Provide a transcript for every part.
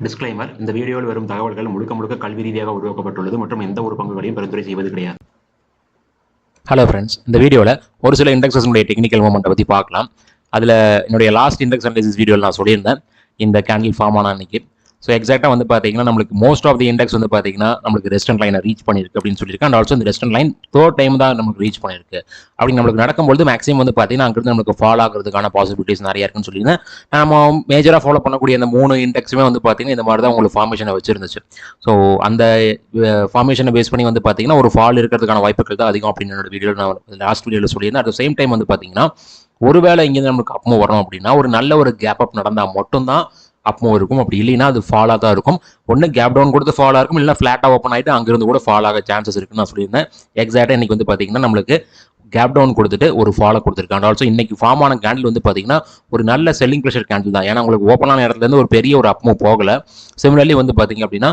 Disclaimer: இந்த வீடியோவில் வரும் தகவல்கள் முழுக்க கல்வி ரீதியாக உருவாக்கப்பட்டுள்ளது மற்றும் எந்த ஒரு பங்குகளையும் பரிந்துரை செய்வது கிடையாது. ஹலோ ஃப்ரெண்ட்ஸ், இந்த வீடியோவில் ஒரு சில இண்டெக்ஸஸுடைய டெக்னிக்கல் மூமெண்ட்டை பற்றி பார்க்கலாம். அதில் என்னுடைய லாஸ்ட் இண்டெக்ஸ் அனாலிசிஸ் வீடியோவில் நான் சொல்லியிருந்தேன் இந்த கேண்டில் ஃபார்ம் ஆன அன்னைக்கு. ஸோ எக்ஸாக்டாக வந்து பார்த்தீங்கன்னா நம்மளுக்கு மோஸ்ட் ஆஃப் தி இண்டெக்ஸ் வந்து பார்த்தீங்கன்னா நம்மளுக்கு ரெஸ்டன்ட் லைனை ரீச் பண்ணியிருக்கு அப்படின்னு சொல்லியிருக்கேன். அண்ட் ஆல்சோ இந்த ரெஸ்டன்ட் லைன் தேர்ட் டைம் தான் நமக்கு ரீச் பண்ணியிருக்கு. அப்படி நம்மளுக்கு நடக்கும்போது மேக்ஸிமம் வந்து பார்த்தீங்கன்னா அங்கிருந்து நமக்கு ஃபாலோ ஆகிறதுக்கான பாசிபிலிட்டிஸ் நிறைய இருக்குன்னு சொல்லியிருந்தேன். நம்ம மேஜராக ஃபாலோ பண்ணக்கூடிய அந்த 3 இண்டெக்ஸுமே வந்து பார்த்தீங்கன்னா இந்த மாதிரி தான் உங்களுக்கு ஃபார்மேஷனை வச்சிருந்துச்சு. ஸோ அந்த ஃபார்மேஷனை பேஸ் பண்ணி வந்து பார்த்தீங்கன்னா ஒரு ஃபால் இருக்கிறதுக்கான வாய்ப்புகள் தான் அதிகம் அப்படின்னு என்னோட வீடியோவில் நான் லாஸ்ட் வீடியோவில் சொல்லியிருந்தேன். அட் சேம் டைம் வந்து பார்த்தீங்கன்னா ஒருவேளை இங்கேருந்து நம்மளுக்கு அப்மூவ் வரணும் அப்படின்னா ஒரு நல்ல ஒரு கேப் அப் நடந்தால் மட்டும்தான் அப்மூவ் இருக்கும். அப்படி இல்லைன்னா அது ஃபாலாக தான் இருக்கும். ஒன்று கேப் டவுன் கொடுத்து ஃபாலாக இருக்கும், இல்லைனா ஃப்ளாட்டாக ஓப்பன் ஆகிட்டு அங்கிருந்து கூட ஃபால் ஆக சான்சஸ் இருக்குன்னு நான் சொல்லியிருந்தேன். எக்ஸாக்டாக இன்னைக்கு வந்து பார்த்தீங்கன்னா நம்மளுக்கு கேப் டவுன் கொடுத்துட்டு ஒரு ஃபாலோ கொடுத்துருக்காங்க. ஆல்சோ இன்னைக்கு ஃபார்ம் ஆன கேண்டில் வந்து பார்த்தீங்கன்னா ஒரு நல்ல செல்லிங் ப்ரெஷர் கேண்டில் தான். ஏன்னா உங்களுக்கு ஓப்பனான இடத்துலேருந்து ஒரு பெரிய ஒரு அப்மூவ் போகலை. சிமிலர்லி வந்து பார்த்தீங்க அப்படின்னா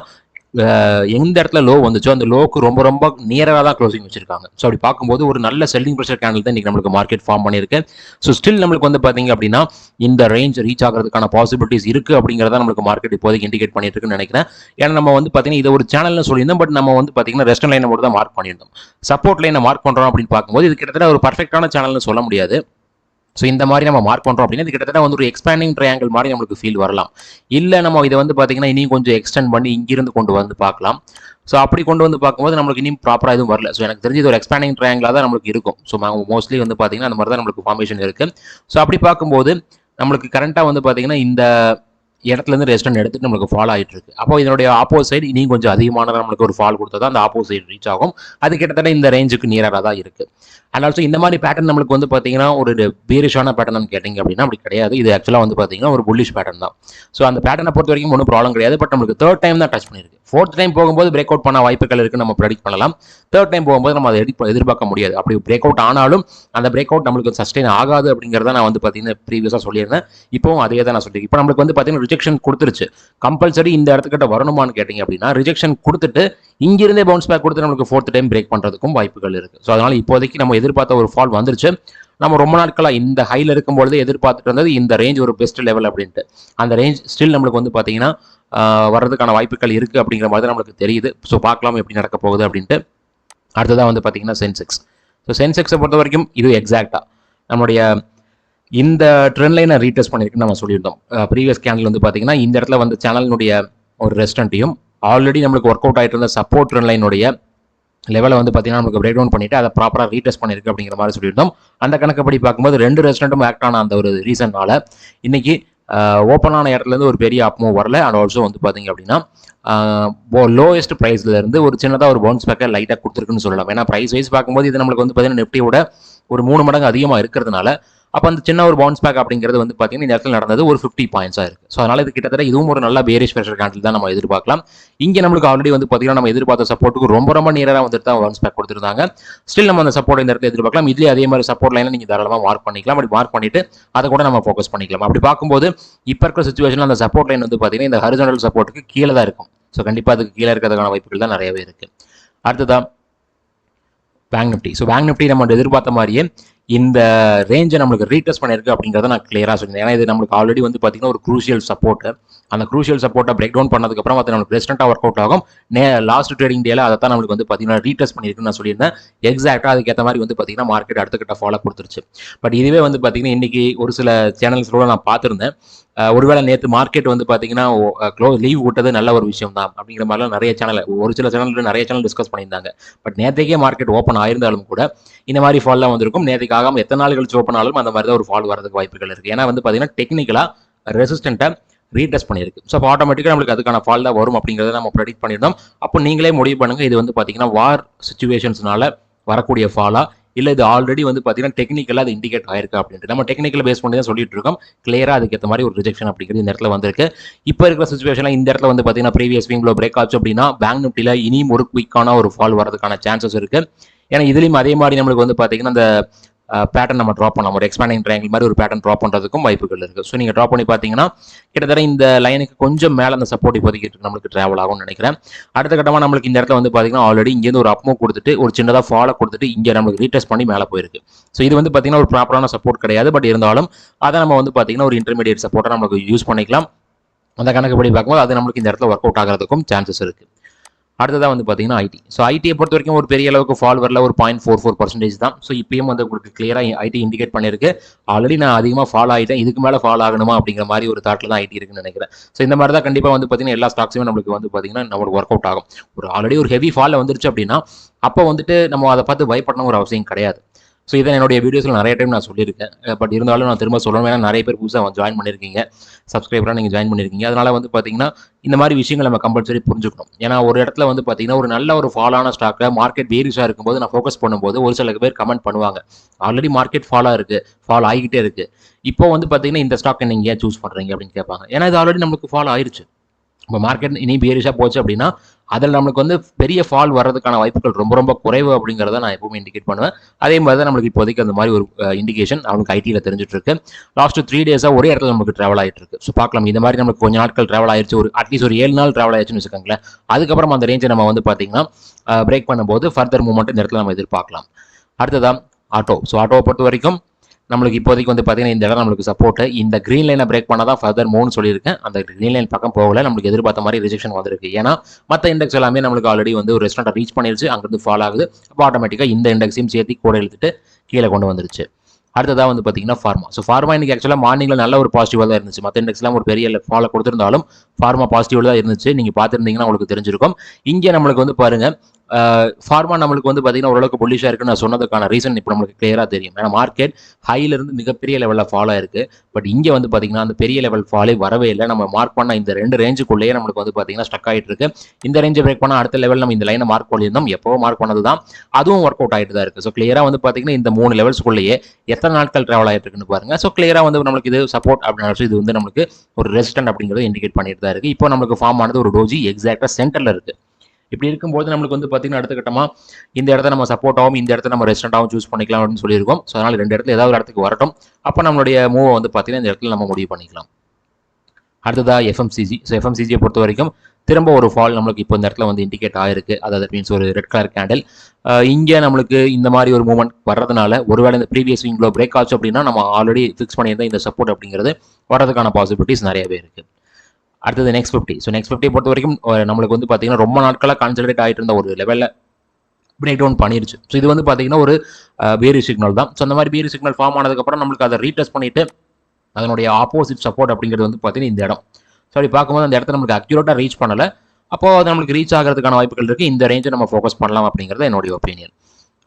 எந்த இடத்துல லோ வந்துச்சோ அந்த லோக்கு ரொம்ப நியராக தான் க்ளோசிங் வச்சிருக்காங்க. ஸோ அப்படி பார்க்கும்போது ஒரு நல்ல செல்லிங் ப்ரெஷர் கேண்டில் தான் இன்னைக்கு நம்மளுக்கு மார்க்கெட் ஃபார்ம் பண்ணியிருக்கு. ஸோ ஸ்டில் நம்மளுக்கு வந்து பார்த்தீங்க அப்படின்னா இந்த ரேஞ்ச் ரீச் ஆகிறதுக்கான பாசிபிலிட்டிஸ் இருக்குது அப்படிங்கிறத நம்மளுக்கு மார்க்கெட் இப்போதைக்கு இண்டிகேட் பண்ணிட்டு இருக்குன்னு நினைக்கிறேன். ஏன்னா நம்ம வந்து பார்த்தீங்கன்னா இதை ஒரு சேனல்னு சொல்லியிருந்தோம். பட் நம்ம வந்து பார்த்தீங்கன்னா ரெஸ்டன் லைனை மட்டும் தான் மார்க் பண்ணியிருந்தோம். சப்போர்ட் லைனை மார்க் பண்ணுறோம் அப்படின்னு பார்க்கும்போது இது கிட்டத்தட்ட ஒரு பர்ஃபெக்டான சேனல்னு சொல்ல முடியாது. ஸோ இந்த மாதிரி நம்ம மார்க் பண்ணுறோம் அப்படின்னா இது கிட்டத்தட்ட வந்து ஒரு எக்ஸ்பேண்டிங் ட்ரையாங்கிள் மாதிரி நம்மளுக்கு ஃபீல் வரலாம். இல்லை நம்ம இதை வந்து பார்த்தீங்கன்னா இனியும் கொஞ்சம் எக்ஸ்டெண்ட் பண்ணி இங்கிருந்து கொண்டு வந்து பார்க்கலாம். ஸோ அப்படி கொண்டு வந்து பார்க்கும்போது நம்மளுக்கு இன்னும் ப்ராப்பராக எதுவும் வரல. ஸோ எனக்கு தெரிஞ்சு இது ஒரு எக்ஸ்பேண்டிங் ட்ரையாங்கிளாக தான் நம்மளுக்கு இருக்கும். ஸோ மோஸ்ட்லி வந்து பார்த்தீங்கன்னா அந்த மாதிரி தான் நம்மளுக்கு ஃபார்மேஷன் இருக்குது. ஸோ அப்படி பார்க்கும்போது நம்மளுக்கு கரண்ட்டாக வந்து பார்த்தீங்கன்னா இந்த இடத்துலேருந்து ரெஸ்டன் எடுத்துட்டு நம்மளுக்கு ஃபால் ஆகிட்டு இருக்கு. அப்போ இதனுடைய ஆப்போசைட் இனியும் கொஞ்சம் அதிகமான நம்மளுக்கு ஒரு ஃபால் கொடுத்தா தான் அந்த ஆப்போசைட் ரீச் ஆகும். அது கிட்டத்தட்ட இந்த ரேஞ்சுக்கு நியராக தான் இருக்குது. அண்ட் ஆல்சோ இந்த மாதிரி பேட்டர்ன் நம்மளுக்கு வந்து பார்த்தீங்கன்னா ஒரு பீரிஷான பேட்டர்ன் கேட்டிங்க அப்படின்னா அப்படி கிடையாது. இது ஆக்சுவலாக வந்து பார்த்தீங்கன்னா ஒரு புல்லிஷ் பேட்டர்ன் தான். ஸோ அந்த பேட்டர்னை பொறுத்த வரைக்கும் ஒன்றும் ப்ராப்ளம் கிடையாது. பட் நம்மளுக்கு தேர்ட் டைம் தான் டச் பண்ணியிருக்கு. ஃபோர்த் டைம் போகும்போது பிரேக் அவுட் பண்ண வாய்ப்புகள் இருக்குது, நம்ம ப்ரெடிக்ட் பண்ணலாம். தேர்ட் டைம் போகும்போது நம்ம அதை எதிர்பார்க்க முடியாது. அப்படி பிரேக் அவுட் ஆனாலும் அந்த பிரேக் அவுட் நம்மளுக்கு சஸ்டெயின் ஆகாது அப்படிங்கிறத நான் வந்து பார்த்தீங்கன்னா ப்ரீவியஸாக சொல்லியிருந்தேன். இப்போவும் அதே தான் நான் சொல்லியிருக்கேன். இப்போ நம்மளுக்கு வந்து பார்த்தீங்கன்னா ரிஜெக்ஷன் கொடுத்துருச்சு. கம்பல்சரி இந்த இடத்துக்கிட்ட வரணுமான்னு கேட்டிங்க அப்படின்னா ரிஜெக்ஷன் கொடுத்துட்டு இங்கிருந்தே பவுன்ஸ் பேக் கொடுத்து நம்மளுக்கு ஃபோர்த் டைம் பிரேக் பண்ணுறதுக்கும் வாய்ப்புகள் இருக்குது. ஸோ அதனால் இப்போதைக்கு நம்ம எதிர்பார்த்த ஒரு ஃபால் வந்துருச்சு. நம்ம ரொம்ப நாட்களாக இந்த ஹையில் இருக்கும்பொழுது எதிர்பார்த்துட்டு இருந்தது இந்த ரேஞ்ச் ஒரு பெஸ்ட் லெவல் அப்படின்ட்டு. அந்த ரேஞ்ச் ஸ்டில் நம்மளுக்கு வந்து பார்த்தீங்கன்னா வர்றதுக்கான வாய்ப்புகள் இருக்குது அப்படிங்கிற மாதிரி நம்மளுக்கு தெரியுது. ஸோ பார்க்கலாம் எப்படி நடக்க போகுது அப்படின்ட்டு. அடுத்ததாக வந்து பார்த்தீங்கன்னா சென்செக்ஸ். ஸோ சென்செக்ஸை பொறுத்த வரைக்கும் இது எக்ஸாக்டாக நம்மளுடைய இந்த ட்ரெண்ட் லைனை ரீடெஸ்ட் பண்ணியிருக்குன்னு நம்ம சொல்லியிருந்தோம். ப்ரீவியஸ் கேண்டில் வந்து பார்த்தீங்கன்னா இந்த இடத்துல வந்து சேனலினுடைய ஒரு ரெஸ்டன்ட்டையும் ஆல்ரெடி நம்மளுக்கு ஒர்க் அவுட் ஆகிட்டு இருந்த சப்போர்ட் ட்ரெண்ட் லைனுடைய லெவலை வந்து பார்த்தீங்கன்னா நமக்கு பிரேக் டவுன் பண்ணிட்டு அதை ப்ராப்பராக ரீடெஸ்ட் பண்ணியிருக்கு அப்படிங்கிற மாதிரி சொல்லியிருந்தோம். அந்த கணக்குப்படி பார்க்கும்போது 2 ரெஸ்டன்ட்டும் ஆக்ட் ஆன அந்த ஒரு ரீசன்னால இன்னைக்கு ஓப்பனான இடத்துலேருந்து ஒரு பெரிய அப்மூவ் வரல. அண்ட் ஆல்சோ வந்து பார்த்தீங்க அப்படின்னா லோயஸ்ட் ப்ரைஸ்லேருந்து ஒரு சின்னதாக ஒரு பவுன்ஸ் பேக்கை லைட்டாக கொடுத்துருக்குன்னு சொல்லலாம். ஏன்னா ப்ரைஸ் வைஸ் பார்க்கும்போது இது நம்மளுக்கு வந்து பார்த்தீங்கன்னா நிஃப்டியோட ஒரு 3 மடங்கு அதிகமாக இருக்கிறதுனால அப்போ அந்த சின்ன ஒரு பவுன்ஸ் பேக் அப்படிங்கிறது வந்து பார்த்தீங்கன்னா இந்த இடத்துல நடந்தது ஒரு 50 பாயிண்ட்ஸாக இருக்குது. ஸோ அதனால் இது கிட்டத்தட்ட இதுவும் ஒரு நல்ல பேரிஷ் ப்ரெஷர் கேண்டில் தான் நம்ம எதிர்பார்க்கலாம். இங்கே நம்மளுக்கு ஆல்ரெடி வந்து பார்த்தீங்கன்னா நம்ம எதிர்பார்த்த சப்போர்ட்டுக்கு ரொம்ப நேராக வந்துட்டு தான் பவுன்ஸ் பேக் கொடுத்துருந்தாங்க. ஸ்டில் நம்ம அந்த சப்போர்ட் இந்த இடத்துல எதிர்பார்க்கலாம். இதுலேயே அதே மாதிரி சப்போர்ட் லைனை நீங்கள் தாராளமாக மார்க் பண்ணிக்கலாம். அப்படி மார்க் பண்ணிட்டு அதை கூட நம்ம ஃபோக்கஸ் பண்ணிக்கலாம். அப்படி பார்க்கும்போது இப்போ இருக்கிற சுச்சுவேஷனில் அந்த சப்போர்ட் லைன் வந்து பார்த்தீங்கன்னா இந்த ஹரிசாண்டல் சப்போர்ட்டுக்கு கீழே தான் இருக்கும். ஸோ கண்டிப்பாக அதுக்கு கீழே இருக்கிறதுக்கான வாய்ப்புகள் தான் நிறையவே இருக்குது. அடுத்ததான் bank Nifty. So bank Nifty நம்ம எதிர்பார்த்த மாதிரியே இந்த ரேஞ்சை நம்மளுக்கு ரீடெஸ்ட் பண்ணியிருக்கு அப்படிங்கிறத நான் கிளியராக சொல்லியிருந்தேன். ஏன்னா இது நம்மளுக்கு ஆல்ரெடி வந்து பார்த்தீங்கன்னா ஒரு க்ரூஷியல் சப்போர்ட். அந்த க்ரூஷியல் சப்போர்ட்டை பிரேக் டவுன் பண்ணதுக்கப்புறம் அது நம்மளுக்கு ரெஸ்டன்ட்டாக ஒர்க் அவுட் ஆகும். லாஸ்ட் ட்ரேடிங் டேல அதை தான் நம்மளுக்கு வந்து பார்த்தீங்கன்னா ரீடெஸ்ட் பண்ணியிருக்குன்னு நான் சொல்லியிருந்தேன். எக்ஸாக்டாக அதுக்கேற்ற மாதிரி வந்து பார்த்தீங்கன்னா மார்க்கெட் அடுத்த கட்ட ஃபாலோ கொடுத்துருச்சு. பட் இதுவே வந்து பார்த்தீங்கன்னா இன்னைக்கு ஒரு சில சேனல்ஸோட நான் பார்த்துருந்தேன். ஒருவேளை நேற்று மார்க்கெட் வந்து பார்த்தீங்கன்னா லீவ் விட்டது நல்ல ஒரு விஷயம் தான் அப்படிங்கிற மாதிரிலாம் நிறைய சேனல் ஒரு சில சேனல் நிறைய சேனல் டிஸ்கஸ் பண்ணியிருந்தாங்க. பட் நேற்றுக்கே மார்க்கெட் ஓப்பன் ஆயிருந்தாலும் கூட இந்த மாதிரி ஃபால்லாம் வந்திருக்கும். நேற்றுக்கு ஆகாமல் எத்தனை நாள் கழிச்சு ஓப்பன் ஆனாலும் அந்த மாதிரி தான் ஒரு ஃபால் வரதுக்கு வாய்ப்புகள் இருக்குது. ஏன்னா வந்து பார்த்தீங்கன்னா டெக்னிக்கலாக ரெசிஸ்டண்ட்டை ரீடெஸ்ட் பண்ணியிருக்கு. ஸோ அப்போ ஆட்டோமேட்டிக்காக நம்மளுக்கு அதுக்கான ஃபால் தான் வரும் அப்படிங்கிறத நம்ம ப்ரெடிக்ட் பண்ணியிருந்தோம். அப்போ நீங்களே முடிவு பண்ணுங்கள், இது வந்து பார்த்தீங்கன்னா வார் சிச்சுவேஷன்ஸ்னால வரக்கூடிய ஃபாலா இல்லை இது ஆல்ரெடி வந்து பார்த்தீங்கன்னா டெக்னிக்கலாக அது இண்டிகேட் ஆயிருக்கு அப்படின்ட்டு. நம்ம டெக்னிக்கல் பேஸ் பண்ணி தான் சொல்லிட்டு இருக்கோம். கிளியராக அதுக்கேற்ற மாதிரி ஒரு ரிஜெக்ஷன் அப்படிங்கிறது இந்த இடத்துல வந்திருக்கு. இப்போ இருக்கிற சுச்சுவேஷனில் இந்த இடத்துல வந்து பார்த்தீங்கன்னா ப்ரீவியஸ் வீக்ல பிரேக் ஆச்சு அப்படின்னா பேங்க் நிஃப்டியில் இனியும் ஒரு குயிக்கான ஒரு ஃபால் வரதுக்கான சான்சஸ் இருக்குது. ஏன்னா இதுலேயும் அதே மாதிரி நம்மளுக்கு வந்து பார்த்தீங்கன்னா அந்த பேட்டர்ன் நம்ம ட்ராப் பண்ணலாம். ஒரு எக்ஸ்பேண்டிங் ட்ரையாங்கிள் மாதிரி ஒரு பேட்டர்ன் ட்ராப் பண்ணுறதுக்கும் வாய்ப்புகள் இருக்குது. ஸோ நீங்கள் ட்ராப் பண்ணி பார்த்தீங்கன்னா கிட்டத்தட்ட இந்த லைனுக்கு கொஞ்சம் மேலே அந்த சப்போர்ட் இப்போதைக்கு நம்மளுக்கு ட்ராவல் ஆகும்னு நினைக்கிறேன். அடுத்த கட்டமாக நம்மளுக்கு இந்த இடத்துல வந்து பார்த்தீங்கன்னா ஆல்ரெடி இங்கேருந்து ஒரு அப்மூவ் கொடுத்துட்டு ஒரு சின்னதாக ஃபாலோ கொடுத்துட்டு இங்கே நம்மளுக்கு ரீடெஸ்ட் பண்ணி மேலே போயிருக்கு. ஸோ இது வந்து பார்த்தீங்கன்னா ஒரு ப்ராப்பரான சப்போர்ட் கிடையாது. பட் இருந்தாலும் அதை நம்ம வந்து பார்த்தீங்கன்னா ஒரு இன்டர்மீடியேட் சப்போர்ட்டை நமக்கு யூஸ் பண்ணிக்கலாம். அந்த கணக்குப்படி பார்க்கும்போது அது நம்மளுக்கு இந்த இடத்துல ஒர்க் அவுட் ஆகிறதுக்கும் சான்சஸ் இருக்குது. அடுத்ததாக வந்து பார்த்தீங்கன்னா ஐடி. ஸோ ஐடியை பொறுத்த வரைக்கும் ஒரு பெரிய அளவுக்கு ஃபால் வரல, ஒரு 0.44% தான். ஸோ இப்பயும் வந்து உங்களுக்கு கிளியராக ஐடி இண்டிகேட் பண்ணியிருக்கு. ஆல்ரெடி நான் அதிகமாக ஃபால் ஆகிட்டேன், இதுக்கு மேலே ஃபால் ஆகணுமா அப்படிங்கிற மாதிரி ஒரு தாட்டில் தான் ஐடி இருக்குன்னு நினைக்கிறேன். ஸோ இந்த மாதிரி தான் கண்டிப்பாக வந்து பார்த்தீங்கன்னா எல்லா ஸ்டாக்ஸுமே நம்மளுக்கு வந்து பார்த்தீங்கன்னா நம்மளுக்கு ஒர்க் அவுட் ஆகும். ஒரு ஆல்ரெடி ஒரு ஹெவி ஃபாலில் வந்துருச்சு அப்படின்னா அப்போ வந்துட்டு நம்ம அதை பார்த்து பயப்படணும் ஒரு அவசியம் கிடையாது. ஸோ இதை என்னுடைய வீடியோஸில் நிறைய டைம் நான் சொல்லியிருக்கேன். பட் இருந்தாலும் நான் திரும்ப சொல்லணும், ஏன்னா நிறைய பேர் புதுசாக ஜாயின் பண்ணியிருக்கீங்க, சப்ஸ்கிரைபராக நீங்கள் ஜாயின் பண்ணியிருக்கீங்க. அதனால் வந்து பார்த்தீங்கன்னா இந்த மாதிரி விஷயங்கள் நம்ம கம்பல்சரி புரிஞ்சுக்கணும். ஏன்னா ஒரு இடத்துல வந்து பார்த்தீங்கன்னா ஒரு நல்ல ஒரு ஃபாலான ஸ்டாக்கை மார்க்கெட் வேரிஸாக இருக்கும்போது நான் ஃபோக்கஸ் பண்ணும்போது ஒரு சில பேர் கமெண்ட் பண்ணுவாங்க, ஆல்ரெடி மார்க்கெட் ஃபாலாக இருக்குது, ஃபால் ஆகிக்கிட்டே இருக்குது, இப்போ வந்து பார்த்தீங்கன்னா இந்த ஸ்டாக்கை நீங்கள் ஏன் சூஸ் பண்ணுறீங்க அப்படின்னு கேட்பாங்க. ஏன்னா இது ஆல்ரெடி நம்மளுக்கு ஃபால் ஆயிடுச்சு. இப்போ மார்க்கெட் இனி பேரிஷாக போச்சு அப்படின்னா அதில் நம்மளுக்கு வந்து பெரிய ஃபால் வர்றதுக்கான வாய்ப்புகள் ரொம்ப ரொம்ப குறைவு அப்படிங்கிறத நான் எப்பவுமே இண்டிகேட் பண்ணுவேன். அதே மாதிரி தான் நம்மளுக்கு இப்போதைக்கு அந்த மாதிரி ஒரு இண்டிகேஷன் அவனுக்கு ஐடியில் தெரிஞ்சிட்டு இருக்கு. லாஸ்ட் 3 டேஸாக ஒரே இடத்துல நமக்கு ட்ராவல் ஆகிட்டு இருக்கு. ஸோ பார்க்கலாம், இந்த மாதிரி நமக்கு கொஞ்சம் நாட்கள் ட்ராவல் ஆயிடுச்சு, ஒரு அட்லீஸ்ட் ஒரு 7 நாள் ட்ராவல் ஆயிடுச்சுன்னு வச்சுக்கோங்களேன். அதுக்கப்புறம் அந்த ரேஞ்சை நம்ம வந்து பார்த்தீங்கன்னா பிரேக் பண்ணும்போது ஃபர்தர் மூவ்மெண்ட் இந்த இடத்துல நம்ம எதிர்பார்க்கலாம். அடுத்ததான் ஆட்டோ. ஸோ ஆட்டோவை பொறுத்த வரைக்கும் நம்மளுக்கு இப்போதைக்கு வந்து பார்த்தீங்கன்னா இந்த இடம் நம்மளுக்கு சப்போர்ட், இந்த க்ரீன் லைனை பிரேக் பண்ணால் தான் ஃபர்தர் மூவ்னு சொல்லியிருக்கேன். அந்த க்ரீன் லைன் பக்கம் போகல, நம்மளுக்கு எதிர்பார்த்த மாதிரி ரிஜெக்ஷன் வந்திருக்கு. ஏன்னா மற்ற இண்டெக்ஸ் எல்லாமே நம்மளுக்கு ஆல்ரெடி வந்து ஒரு ரெஸ்டாரண்ட்டை ரீச் பண்ணிருச்சு, அங்கிருந்து ஃபால் ஆகுது. அப்போ ஆட்டோமேட்டிக்காக இந்த இண்டெக்ஸையும் சேர்த்து கூட எழுத்துட்டு கீழே கொண்டு வந்துருச்சு. அடுத்ததாக வந்து பார்த்தீங்கன்னா ஃபார்மா. ஸோ ஃபார்மா இன்னைக்கு ஆக்சுவலாக மார்னிங்கில் நல்ல ஒரு பாசிட்டிவாக தான் இருந்துச்சு. மற்ற இண்டெக்ஸ்லாம் ஒரு பெரிய ஃபாலை கொடுத்துருந்தாலும் ஃபார்மா பாசிட்டிவாக தான் இருந்துச்சு. நீங்கள் பார்த்துருந்தீங்கன்னா உங்களுக்கு தெரிஞ்சிருக்கும். இங்கே நம்மளுக்கு வந்து பாருங்கள், ஃபார்மா நம்மளுக்கு வந்து பார்த்தீங்கன்னா ஓரளவுக்கு புல்லிஷாக இருக்குன்னு நான் சொன்னதுக்கான ரீசன் இப்போ நம்மளுக்கு கிளியராக தெரியும். ஏன்னா மார்க்கெட் ஹையிலிருந்து மிகப்பெரிய லெவலில் ஃபால் ஆயிருக்கு. பட் இங்கே வந்து பார்த்தீங்கன்னா அந்த பெரிய லெவல் ஃபாலே வரவே இல்லை. நம்ம மார்க் பண்ண இந்த 2 ரேஞ்சுக்குள்ளேயே நம்மளுக்கு வந்து பார்த்தீங்கன்னா ஸ்டக் ஆகிட்டு இருக்கு. இந்த ரேஞ்சை பிரேக் பண்ணால் அடுத்த லெவல் நம்ம இந்த லைனை மார்க் பண்ணியிருந்தோம், எப்போ மார்க் பண்ணது தான், அதுவும் ஒர்க் அவுட் ஆகிட்டு தான் இருக்குது. ஸோ கிளியராக வந்து பார்த்தீங்கன்னா இந்த 3 லெவல்ஸ்க்குள்ளேயே எத்தனை நாட்கள் ட்ராவல் ஆகிட்டு இருக்குன்னு பாருங்க. ஸோ கிளியராக வந்து நம்மளுக்கு இது சப்போர்ட் அப்படின்னு இது வந்து நம்மளுக்கு ஒரு ரெசிஸ்டன்ட் அப்படிங்கிறது இண்டிகேட் பண்ணிட்டு தான் இருக்குது. இப்போ நம்மளுக்கு ஃபார்ம் ஆனது ஒரு டோஜி எக்ஸாக்டாக சென்டரில் இருக்குது. இப்படி இருக்கும்போது நம்மளுக்கு வந்து பார்த்தீங்கன்னா அடுத்த கட்டமாக இந்த இடத்த நம்ம சப்போர்ட்டாகவும் இந்த இடத்த நம்ம ரெஸ்டாரண்டாகவும் சூஸ் பண்ணிக்கலாம் அப்படின்னு சொல்லியிருக்கோம். ஸோ அதனால் 2 இடத்துல ஏதாவது ஒரு இடத்துக்கு வரட்டும், அப்போ நம்மளுடைய மூவை வந்து பார்த்தீங்கன்னா இந்த இடத்துல நம்ம முடிவு பண்ணிக்கலாம். அடுத்ததாக எஃப்எம்சிஜி. ஸோ எஃப்எம்சிஜியை பொறுத்த வரைக்கும் திரும்ப ஒரு ஃபால் நம்மளுக்கு இப்போ இந்த இடத்துல வந்து இண்டிகேட் ஆயிருக்கு. அதாவது மீன்ஸ் ஒரு ரெட் கலர் கேண்டில். இங்கே நம்மளுக்கு இந்த மாதிரி ஒரு மூவ்மெண்ட் வர்றதுனால ஒருவேளை இந்த ப்ரீவியஸ் ஸ்விங்கில் பிரேக் ஆச்சு அப்படின்னா நம்ம ஆல்ரெடி ஃபிக்ஸ் பண்ணியிருந்த இந்த சப்போர்ட் அப்படிங்கிறது வர்றதுக்கான பாசிபிலிட்டிஸ் நிறையவே இருக்குது. அடுத்தது நெக்ஸ்ட் 50. ஸோ நெக்ஸ்ட் 50 பொறுத்த வரைக்கும் நம்மளுக்கு வந்து பார்த்தீங்கன்னா ரொம்ப நாட்களாக கான்சன்ட்ரேட் ஆகிட்டு இருந்த ஒரு லெவலில் பிரேக் டவுன் பண்ணிருச்சு. ஸோ இது வந்து பார்த்தீங்கன்னா ஒரு பேரி சிக்னல் தான். ஸோ அந்த மாதிரி பேரி சிக்னல் ஃபார்ம் ஆனதுக்கப்புறம் நம்மளுக்கு அதை ரீடெஸ்ட் பண்ணிட்டு அதனுடைய ஆப்போசிட் சப்போர்ட் அப்படிங்கிறது வந்து பார்த்தீங்கன்னா இந்த இடம். ஸோ அப்படி பார்க்கும்போது அந்த இடத்த நம்மளுக்கு அக்யூரேட்டாக ரீச் பண்ணலை. அப்போ அது நம்மளுக்கு ரீச் ஆகிறதுக்கான வாய்ப்புகள் இருக்குது. இந்த ரேஞ்சை நம்ம ஃபோக்கஸ் பண்ணலாம் அப்படிங்கிறது என்னுடைய ஒப்பீனியன்.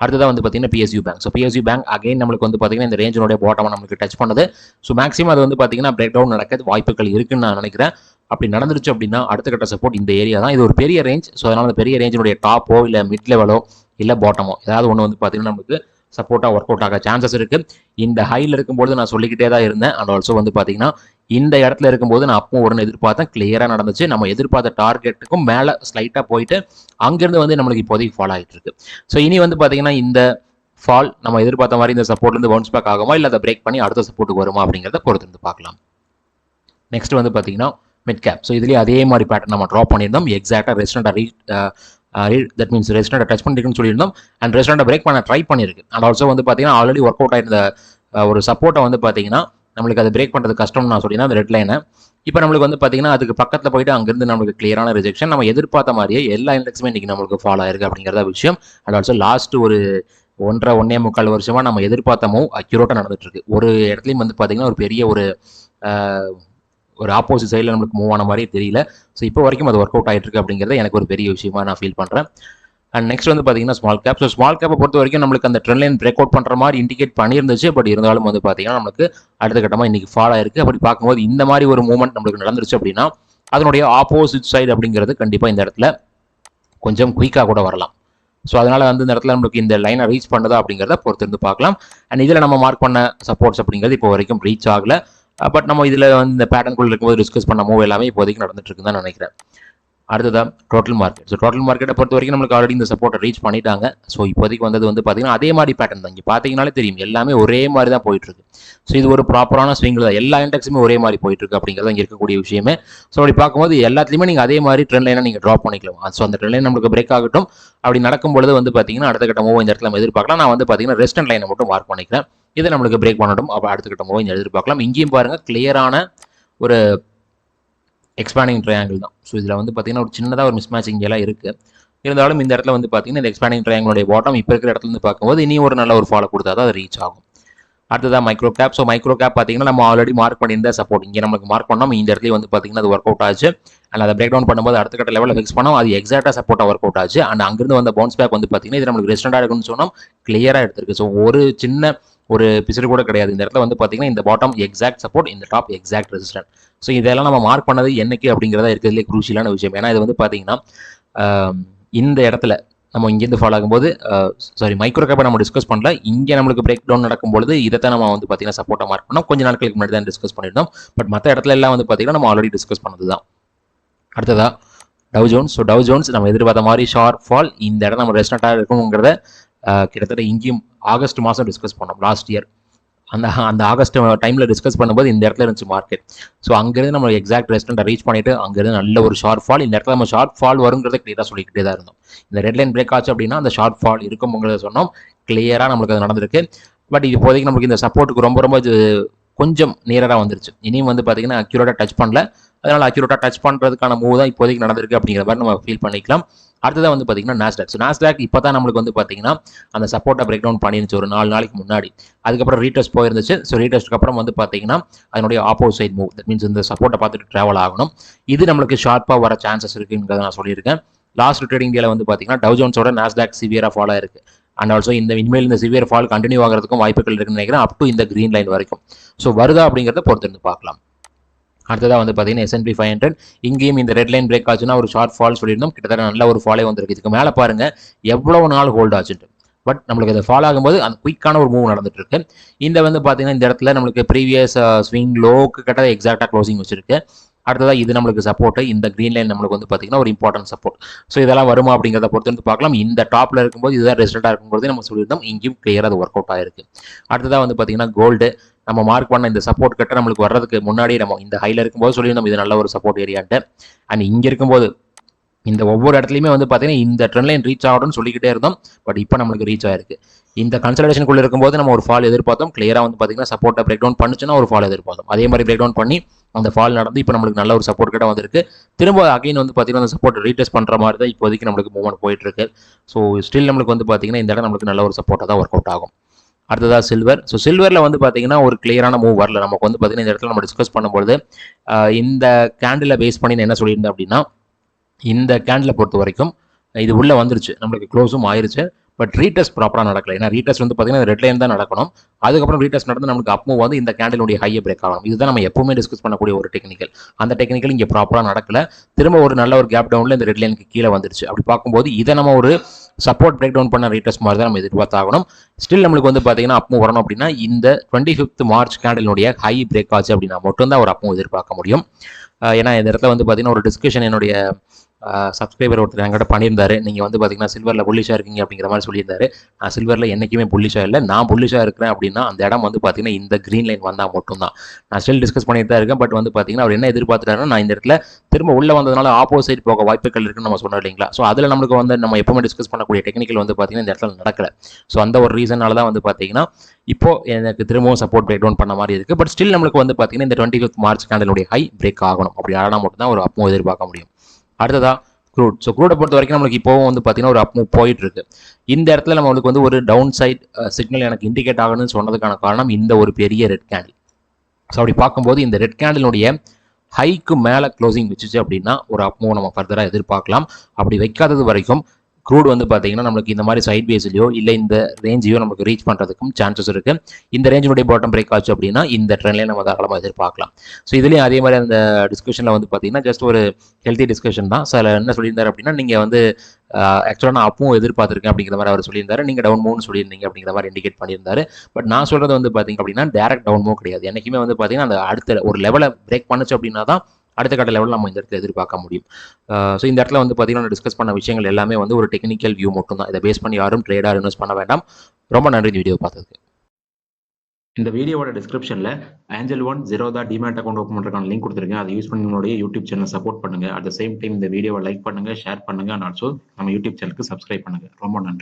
அடுத்ததாக வந்து பார்த்தீங்கன்னா PSU bank. So PSU bank again நம்மளுக்கு வந்து பார்த்தீங்கன்னா இந்த ரேஞ்சினுடைய பாட்டமாக நம்மளுக்கு டச் பண்ணது. ஸோ மேக்ஸிமம் அது வந்து பார்த்தீங்கன்னா பிரேக் டவுன் நடக்கிறது வாய்ப்புகள் இருக்குன்னு நான் நினைக்கிறேன். அப்படி நடந்துருச்சு அப்படின்னா அடுத்த கட்ட சப்போர்ட் இந்த ஏரியா தான். இது ஒரு பெரிய ரேஞ்ச். ஸோ அதனால் அந்த பெரிய ரேஞ்சினுடைய டாப்போ இல்லை மிட் லெவலோ இல்லை பாட்டமோ ஏதாவது ஒன்று வந்து பார்த்தீங்கன்னா நமக்கு சப்போர்ட்டாக ஒர்க் அவுட் ஆக சான்சஸ் இருக்குது. இந்த ஹையில் இருக்கும்போது நான் சொல்லிக்கிட்டே தான் இருந்தேன். அண்ட் ஆல்சோ வந்து பார்த்தீங்கன்னா இந்த இடத்துல இருக்கும்போது நான் அப்போ உடனே எதிர்பார்த்தேன், கிளியராக நடந்துச்சு. நம்ம எதிர்பார்த்த டார்கெட்டுக்கும் மேலே ஸ்லைட்டாக போயிட்டு அங்கேருந்து வந்து நம்மளுக்கு இப்போதைக்கு ஃபால் ஆகிட்டு இருக்கு. ஸோ இனி வந்து பார்த்தீங்கன்னா இந்த ஃபால் நம்ம எதிர்பார்த்த மாதிரி இந்த சப்போர்ட்லேருந்து பவுன்ஸ் பேக் ஆகுமா இல்லை அதை பிரேக் பண்ணி அடுத்த சப்போர்ட்டுக்கு வருமா அப்படிங்கிறத பொறுத்து பார்க்கலாம். நெக்ஸ்ட் வந்து பார்த்தீங்கன்னா மிட் கேப். ஸோ இதுலேயே அதே மாதிரி பேட்டர்ன் நம்ம ட்ராப் பண்ணியிருந்தோம். எக்ஸாக்டாக தட் மீன்ஸ் ரெஸ்டாரண்ட்டை டச் பண்ணிருக்குன்னு சொல்லியிருந்தோம். அண்ட் ரெஸ்டாரண்ட்டை பிரேக் பண்ண ட்ரை பண்ணியிருக்கு. அண்ட் ஆல்சோ வந்து பார்த்தீங்கன்னா ஆல்ரெடி ஒர்க் அவுட் ஆயிருந்த ஒரு சப்போர்ட்டை வந்து பார்த்தீங்கன்னா நம்மளுக்கு அதை பிரேக் பண்ணுறது கஷ்டம்னு நான் சொல்லியிருந்தேன், அந்த ரெட் லைனை. இப்போ நம்மளுக்கு வந்து பார்த்தீங்கன்னா அதுக்கு பக்கத்தில் போயிட்டு அங்கேருந்து நம்மளுக்கு கிளியரான ரிஜெக்ஷன். நம்ம எதிர்பார்த்த மாதிரியே எல்லா இண்டெக்ஸுமே இன்றைக்கி நம்மளுக்கு ஃபாலோ ஆயிருக்கு அப்படிங்கிறத விஷயம். அண்ட் ஆல்சோ லாஸ்ட் ஒரு 1.5 வருஷமாக நம்ம எதிர்பார்த்த மூவ் அக்யூரேட்டாக நடந்துட்டு இருக்கு. ஒரு இடத்துலையும் வந்து பார்த்தீங்கன்னா ஒரு பெரிய ஒரு ஆப்போசிட் சைடில் நம்மளுக்கு மூவ் ஆன மாதிரி தெரியல. ஸோ இப்போ வரைக்கும் அது ஒர்க் அவுட் ஆகிட்டு இருக்கு அப்படிங்கிறத எனக்கு ஒரு பெரிய விஷயமா நான் ஃபீல் பண்ணுறேன். அண்ட் நெக்ஸ்ட் வந்து பார்த்தீங்கன்னா ஸ்மால் கேப். ஸோ ஸ்மால் கேப்பை பொறுத்த வரைக்கும் நம்மளுக்கு அந்த ட்ரெண்ட் லைன் பிரேக் அவுட் பண்ணுற மாதிரி இண்டிகேட் பண்ணியிருந்துச்சு. பட் இருந்தாலும் வந்து பார்த்தீங்கன்னா நம்மளுக்கு அடுத்த கட்டமாக இன்றைக்கி ஃபால் ஆயிருக்கு. அப்படி பார்க்கும்போது இந்த மாதிரி ஒரு மூவ்மெண்ட் நம்மளுக்கு நடந்துருச்சு அப்படின்னா அதனுடைய ஆப்போசிட் சைடு அப்படிங்கிறது கண்டிப்பாக இந்த இடத்துல கொஞ்சம் குயிக்காக கூட வரலாம். ஸோ அதனால் வந்து இந்த இடத்துல நம்மளுக்கு இந்த லைனை ரீச் பண்ணுதா அப்படிங்கிறத பொறுத்து இருந்து பார்க்கலாம். அண்ட் இதில் நம்ம மார்க் பண்ண சப்போர்ட்ஸ் அப்படிங்கிறது இப்போ வரைக்கும் ரீச் ஆகலை. பட் நம்ம இதில் வந்து இந்த பேட்டர்னுக்குள்ள இருக்கும்போது டிஸ்கஸ் பண்ண மூவ் எல்லாமே இப்போதைக்கு நடந்துட்டு இருக்குன்னு தான் நினைக்கிறேன். அடுத்ததான் டோட்டல் மார்க்கெட். ஸோ டோட்டல் மார்க்கெட்டை பொறுத்த வரைக்கும் நம்மளுக்கு ஆல்ரெடி இந்த சப்போர்ட்டை ரீச் பண்ணிட்டாங்க. ஸோ இப்போதைக்கு வந்தது வந்து பார்த்தீங்கன்னா அதே மாதிரி பேட்டர்ன் தான். இங்கே பார்த்தீங்கன்னாலே தெரியும் எல்லாமே ஒரே மாதிரி தான் போயிட்டு இருக்கு. ஸோ இது ஒரு ப்ராப்பரான ஸ்விங்கில் தான் எல்லா இண்டெக்ஸுமே ஒரே மாதிரி போயிட்டு இருக்கு அப்படிங்கிறது இங்கே இருக்கக்கூடிய விஷயமே. ஸோ அப்படி பார்க்கும்போது எல்லாத்துலேயுமே நீங்கள் அதே மாதிரி ட்ரெண்ட் லைனை நீங்கள் ட்ராப் பண்ணிக்கலாம். ஸோ அந்த ட்ரெண்ட் லைன் நம்மளுக்கு பிரேக் ஆகட்டும். அப்படி நடக்கும்பொழுது வந்து பார்த்தீங்கன்னா அடுத்த கட்ட மூவ் இந்த இடத்துல நம்ம எதிர்பார்க்கலாம். நான் வந்து பார்த்தீங்கன்னா ரெஸ்டன்ட் லைனை மட்டும் மார்க் பண்ணிக்கிறேன். இதை நம்மளுக்கு பிரேக் பண்ணட்டும். அப்போ அடுத்த கட்ட மூவ் இங்கே எதிர்பார்க்கலாம். இங்கேயும் பாருங்கள் கிளியரான ஒரு எக்ஸ்பேண்டிங் ட்ரையாங்கிள் தான். ஸோ இதில் வந்து பார்த்தீங்கன்னா ஒரு சின்னதாக ஒரு மிஸ்மேட்ச் இங்கெல்லாம் இருக்குது. இருந்தாலும் இந்த இடத்துல வந்து பார்த்தீங்கன்னா இந்த எக்ஸ்பேண்டிங் ட்ரையாங்கிளுடைய பாட்டம் இப்போ இருக்கிற இடத்துல இருந்து பார்க்கும்போது இனி ஒரு நல்ல ஒரு ஃபாலோ கொடுத்தா தான் அது ரீச் ஆகும். அடுத்ததான் micro gap. So micro gap பார்த்தீங்கன்னா நம்ம ஆல்ரெடி மார்க் பண்ணியிருந்த சப்போர்ட் இங்கே நமக்கு மார்க் பண்ணோம். இந்த இடத்துல வந்து பார்த்தீங்கன்னா அது ஒர்க் அவுட் ஆச்சு. அண்ட் அதை பிரேக் டவுன் பண்ணும்போது அடுத்த கட்ட லெவலில் ஃபிக்ஸ் பண்ணோம். அது எக்ஸாக்டாக சப்போர்ட்டாக ஒர்க் அவுட் ஆச்சு. அண்ட் அங்கிருந்து வந்த பவுன்ஸ் பேக் வந்து பார்த்தீங்கன்னா இது நம்மளுக்கு ரெஸ்டண்டாக இருக்குன்னு சொன்னோம், கிளியராக எடுத்திருக்கு. ஸோ ஒரு சின்ன ஒரு பிசிறு கூட கிடையாது. இந்த இடத்துல வந்து பார்த்தீங்கன்னா இந்த பாட்டம் எக்ஸாக்ட் சப்போர்ட், இந்த டாப் எக்ஸாக்ட் ரெசிஸ்டன்ட். ஸோ இதெல்லாம் நம்ம மார்க் பண்ணது என்னைக்கு அப்படிங்கிறதா இருக்கிறதுலே குரூஷியலான விஷயம். ஏன்னா இது வந்து பார்த்தீங்கன்னா இந்த இடத்துல நம்ம இங்கேருந்து ஃபாலோ ஆகும்போது மைக்ரோ கேப்பை நம்ம டிஸ்கஸ் பண்ணல. இங்கே நம்மளுக்கு பிரேக் டவுன் நடக்கும்போது இதைத்தான் நம்ம வந்து பார்த்தீங்கன்னா சப்போர்ட்டாக மார்க் பண்ணோம். கொஞ்சம் நாட்களுக்கு முன்னாடி தான் டிஸ்கஸ் பண்ணியிருந்தோம். பட் மற்ற இடத்துல எல்லாம் வந்து பார்த்தீங்கன்னா நம்ம ஆல்ரெடி டிஸ்கஸ் பண்ணது தான். அடுத்ததா tau Jones. So tau Jones நம்ம எதிர்பார்த்த மாதிரி ஷார்ப் ஃபால், இந்த இடம் நம்ம ரெஸ்டண்டாக இருக்குங்கிறத கிட்டத்தட்ட இங்கேயும் ஆகஸ்ட் மாதம் டிஸ்கஸ் பண்ணோம் லாஸ்ட் இயர். அந்த ஆகஸ்ட் டைமில் டிஸ்கஸ் பண்ணும்போது இந்த இடத்துல இருந்துச்சு மார்க்கெட். ஸோ அங்கேருந்து நம்ம எக்ஸாக்ட் ரெஸ்டன்ட்டை ரீச் பண்ணிட்டு அங்கேருந்து நல்ல ஒரு ஷார்ட் ஃபால், இந்த இடத்துல நம்ம ஷார்ட் ஃபால் வருங்கிறத கிளியராக சொல்லிக்கிட்டே தான் இருந்தோம். இந்த ரெட் லைன் பிரேக் ஆச்சு அப்படின்னா அந்த ஷார்ட் ஃபால் இருக்குங்கிறத சொன்னோம். கிளியராக நம்மளுக்கு அது நடந்திருக்கு. பட் இப்போதைக்கு நமக்கு இந்த சப்போர்ட்டுக்கு ரொம்ப ரொம்ப கொஞ்சம் நியராக வந்துருச்சு. இனியும் வந்து பார்த்தீங்கன்னா அக்யூரேட்டாக டச் பண்ணல. அதனால் அக்யூரேட்டாக டச் பண்ணுறதுக்கான மூவ் தான் இப்போதைக்கு நடந்திருக்கு அப்படிங்கிற மாதிரி நம்ம ஃபீல் பண்ணிக்கலாம். அடுத்ததாக வந்து பார்த்தீங்கன்னா நாஸ்டாக். ஸோ நாஸ்டாக் இப்போ தான் நம்மளுக்கு வந்து பார்த்தீங்கன்னா அந்த சப்போர்ட்டை பிரேக் டவுன் பண்ணிருந்துச்சு ஒரு 4 நாளைக்கு முன்னாடி. அதுக்கப்புறம் ரீடெஸ்ட் போயிருந்துச்சு. ஸோ ரீடெஸ்ட்டுக்கு அப்புறம் வந்து பார்த்தீங்கன்னா அதனுடைய ஆப்போசைட் மூவ், தட் மீன்ஸ் இந்த சப்போர்ட்டை பார்த்துட்டு ட்ராவல் ஆகணும். இது நம்மளுக்கு ஷார்ப்பாக வர சான்சஸ் இருக்குங்கிறத நான் சொல்லியிருக்கேன். லாஸ்ட் ட்ரேடிங் டேல வந்து பார்த்தீங்கன்னா டவ் ஜோன்ஸோட நாஸ்டாக் சிவியராக ஃபாலோ இருக்கு. அண்ட் ஆல்சோ இனிமேல் இந்த சிவியர் ஃபால் கண்டினியூ ஆகிறதுக்கும் வாய்ப்புகள் இருக்குன்னு நினைக்கிறேன், அப் டு இந்த கிரீன் லைன் வரைக்கும். ஸோ வருதா அப்படிங்கிறத பொறுத்திருந்து பார்க்கலாம். அடுத்ததாக வந்து பார்த்தீங்கன்னா S&P 500 இங்கேயும் இந்த ரெட் லைன் பிரேக் ஆச்சுன்னா ஒரு ஷார்ட் ஃபால் சொல்லியிருந்தோம். கிட்டத்தட்ட நல்ல ஒரு ஃபாலே வந்திருக்கு. இதுக்கு மேலே பாருங்க எவ்வளவு நாள் ஹோல்ட் ஆச்சுட்டு. பட் நம்மளுக்கு அதை ஃபாலோ ஆகும்போது அந்த குயிக்கான ஒரு மூவ் நடந்துட்டு இருக்கு. இந்த வந்து பார்த்தீங்கன்னா இந்த இடத்துல நம்மளுக்கு ப்ரீவியஸ் ஸ்விங் லோக்கு கிட்ட எக்ஸாக்டாக க்ளோசிங் வச்சிருக்கு. அடுத்ததாக இது நம்மளுக்கு சப்போர்ட், இந்த கிரீன் லைன் நம்மளுக்கு வந்து பார்த்தீங்கன்னா ஒரு இம்பார்ட்டன்ட் சப்போர்ட். ஸோ இதெல்லாம் வருமா அப்படிங்கிறத பொறுத்து வந்து பார்க்கலாம். இந்த டாப்ல இருக்கும்போது இதுதான் ரெஸ்டாக இருக்கும்போது நம்ம சொல்லியிருந்தோம், இங்கேயும் கிளியராக அது ஒர்க் அவுட் ஆயிருக்கு. அடுத்ததாக வந்து பார்த்தீங்கன்னா கோல்டு. நம்ம மார்க் பண்ண இந்த சப்போர்ட் கட்ட நம்மளுக்கு வர்றதுக்கு முன்னாடி நம்ம இந்த ஹைல இருக்கும்போது சொல்லியிருந்தோம் இது நல்ல ஒரு சப்போர்ட் ஏரியான்ட்டு. அண்ட் இங்கே இருக்கும்போது இந்த ஒவ்வொரு இடத்துலையுமே வந்து பார்த்தீங்கன்னா இந்த ட்ரெண்ட் லைன் ரீச் ஆகணும்னு சொல்லிக்கிட்டே இருந்தோம். பட் இப்போ நம்மளுக்கு ரீச் ஆயிருக்கு. இந்த கன்சல்டேஷனுக்குள்ள இருக்கும்போது நம்ம ஒரு ஃபால் எதிர்பார்த்தோம். கிளியராக வந்து பார்த்தீங்கன்னா சப்போர்ட்டை பிரேக் டவுன் பண்ணுச்சுன்னா ஒரு ஃபால் எதிர்பார்த்தோம். அதே மாதிரி பிரேக் டவுன் பண்ணி அந்த ஃபால் நடந்து இப்போ நம்மளுக்கு நல்ல ஒரு சப்போர்ட் கிட்ட வந்திருக்கு. திரும்ப அகைன் வந்து பார்த்தீங்கன்னா அந்த சப்போர்ட் ரீடெஸ்ட் பண்ணுற மாதிரி தான் இப்போதைக்கு நம்மளுக்கு மூவ்மெண்ட் போயிட்டு இருக்கு. ஸோ ஸ்டில் நம்மளுக்கு வந்து பார்த்தீங்கன்னா இந்த இடம் நம்மளுக்கு நல்ல ஒரு சப்போர்ட்டாக தான் ஒர்க் அவுட் ஆகும். அடுத்ததாக சில்வர். ஸோ சில்வரில் வந்து பார்த்தீங்கன்னா ஒரு கிளியரான மூவ் வரல. நமக்கு வந்து பார்த்தீங்கன்னா இந்த இடத்துல நம்ம டிஸ்கஸ் பண்ணும்போது இந்த கேண்டில் பேஸ் பண்ணி என்ன சொல்லியிருந்தேன் அப்படின்னா, இந்த கேண்டில் பொறுத்த வரைக்கும் இது உள்ளே வந்துருச்சு, நம்மளுக்கு க்ளோஸும் ஆயிருச்சு. பட் ரீடெஸ்ட் ப்ராப்பராக நடக்கல. ஏன்னா ரீடெஸ்ட் வந்து பார்த்தீங்கன்னா ரெட் லைன் தான் நடக்கணும். அதுக்கப்புறம் ரீடெஸ்ட் நடந்து நமக்கு அப் மூவ் வந்து இந்த கேண்டிலுடைய ஹையை பிரேக் ஆகணும். இதுதான் நம்ம எப்பவுமே டிஸ்கஸ் பண்ணக்கூடிய ஒரு டெக்னிக்கல். அந்த டெக்னிக்கல் இங்கே ப்ராப்பராக நடக்கல. திரும்ப ஒரு நல்ல ஒரு கேப் டவுனில் இந்த ரெட் லைனுக்கு கீழே வந்துருச்சு. அப்படி பார்க்கும்போது இதை நம்ம ஒரு சப்போர்ட் பிரேக் டவுன் பண்ண ரீடெஸ்ட் மாதிரி தான் நம்ம எதிர்பார்த்தாகணும். ஸ்டில் நம்மளுக்கு வந்து பார்த்தீங்கன்னா அப் மூவ் வரணும் அப்படின்னா இந்த 25th மார்ச் கேண்டிலுடைய ஹை பிரேக் ஆச்சு அப்படின்னா மட்டும்தான் ஒரு அப் மூவ் எதிர்பார்க்க முடியும். ஏன்னா இந்த இடத்துல வந்து பார்த்தீங்கன்னா ஒரு டிஸ்கஷன் என்னுடைய சப்ஸ்கிரைபர் ஒருத்தர் என்கிட்ட பண்ணியிருந்தாரு. நீங்கள் வந்து பார்த்தீங்கன்னா சில்வரில் புல்லிஷாக இருக்கீங்க அப்படிங்கிற மாதிரி சொல்லியிருந்தாரு. நான் சில்வரில் என்றைக்குமே புல்லிஷாக இல்லை. நான் புல்லிஷாக இருக்கிறேன் அப்படின்னா அந்த இடம் வந்து பார்த்தீங்கன்னா இந்த க்ரீன் லைன் வந்தால் மட்டும்தான். நான் ஸ்டில் டிஸ்கஸ் பண்ணிட்டு தான் இருக்கேன். பட் வந்து பார்த்தீங்கன்னா அவர் என்ன எதிர்பார்த்துட்டாருன்னா, நான் இந்த இடத்துல திரும்ப உள்ளே வந்ததுனால ஆப்போசிட் போக வாய்ப்புகள் இருக்குன்னு நம்ம சொன்னோம் இல்லைங்களா. ஸோ அதில் நம்மளுக்கு வந்து நம்ம எப்பவுமே டிஸ்கஸ் பண்ணக்கூடிய டெக்னிக்கல் வந்து பார்த்தீங்கன்னா இந்த இடத்துல நடக்கல. ஸோ அந்த ஒரு ரீசனால தான் வந்து பார்த்தீங்கன்னா இப்போ எனக்கு திரும்பவும் சப்போர்ட் பிரேக் டவுன் பண்ண மாதிரி இருக்குது. பட் ஸ்டில் நம்மளுக்கு வந்து பார்த்தீங்கன்னா இந்த 25th மார்ச் கேண்டலுடைய ஹை பிரேக் ஆகணும். அப்படி ஆனால் மட்டும்தான் ஒரு அப் மூவ் எதிர்பார்க்க முடியும். அடுத்ததா க்ரூட். ஸோ க்ரூடை பொறுத்த வரைக்கும் நம்மளுக்கு இப்போவும் வந்து பார்த்தீங்கன்னா ஒரு அப் மூவ் போயிட்டு இருக்கு. இந்த இடத்துல நம்மளுக்கு வந்து ஒரு டவுன் சைட் சிக்னல் எனக்கு இண்டிகேட் ஆகணும்னு சொன்னதுக்கான காரணம் இந்த ஒரு பெரிய ரெட் கேண்டில். ஸோ அப்படி பார்க்கும்போது இந்த ரெட் கேண்டிலுடைய ஹைக்கு மேலே க்ளோசிங் வச்சுச்சு அப்படின்னா ஒரு அப் மூவ் நம்ம ஃபர்தராக எதிர்பார்க்கலாம். அப்படி வைக்காதது வரைக்கும் க்ரூட் வந்து பார்த்தீங்கன்னா நம்மளுக்கு இந்த மாதிரி சைட் பேஸ்லையோ இல்லை இந்த ரேஞ்சையோ நமக்கு ரீச் பண்ணுறதுக்கும் சான்சஸ் இருக்குது. இந்த ரேஞ்சினுடைய பாட்டம் பிரேக் ஆச்சு அப்படின்னா இந்த ட்ரெண்ட்லேயே நம்ம தாராளமாக எதிர்பார்க்கலாம். ஸோ இதுலேயும் அதே மாதிரி அந்த டிஸ்கஷனில் வந்து பார்த்தீங்கன்னா ஜஸ்ட் ஒரு ஹெல்த்தி டிஸ்கஷன் தான். சார் என்ன சொல்லியிருந்தாரு அப்படின்னா, நீங்கள் வந்து ஆக்சுவலாக நான் அப்பவும் எதிர்பார்த்துருக்கேன் அப்படிங்கிற மாதிரி அவர் சொல்லியிருந்தாரு. நீங்கள் டவுன் மூவ்னு சொல்லியிருந்தீங்க அப்படிங்கிற மாதிரி இண்டிகேட் பண்ணியிருந்தாரு. பட் நான் சொல்கிறது வந்து பார்த்தீங்க அப்படின்னா டேரக்ட் டவுன் மூவ் கிடையாது. என்றைக்குமே வந்து பார்த்தீங்கன்னா அந்த அடுத்த ஒரு லெவலை பிரேக் பண்ணுச்சு அப்படின்னா தான் அடுத்த கட்ட லெவலில் நம்ம இந்த இடத்துல எதிர்பார்க்க முடியும். ஸோ இந்த இடத்துல வந்து பார்த்தீங்கன்னா டிஸ்கஸ் பண்ண விஷயங்கள் எல்லாமே வந்து ஒரு டெக்னிக்கல் வியூ மட்டும் தான். இதை பேஸ் பண்ணி யாரும் ட்ரேடாக இன்வெஸ்ட் பண்ண வேண்டாம். ரொம்ப நன்றி இந்த வீடியோ பார்த்ததுக்கு. இந்த வீடியோவோட டிஸ்கிரிப்ஷனில் Angel One Zerodha demat account open பண்ணுறதுக்கான லிங்க் கொடுத்துருக்கேன். அதை யூஸ் பண்ணி உங்களுடைய யூடியூப் சேனல் சப்போர்ட் பண்ணுங்கள். அட் த சேம் டைம் இந்த வீடியோவை லைக் பண்ணுங்கள், ஷேர் பண்ணுங்கள், அண்ட் ஆல்சோ நம்ம யூடியூப் சேனலுக்கு சப்ஸ்கிரைப் பண்ணுங்கள். ரொம்ப நன்றி.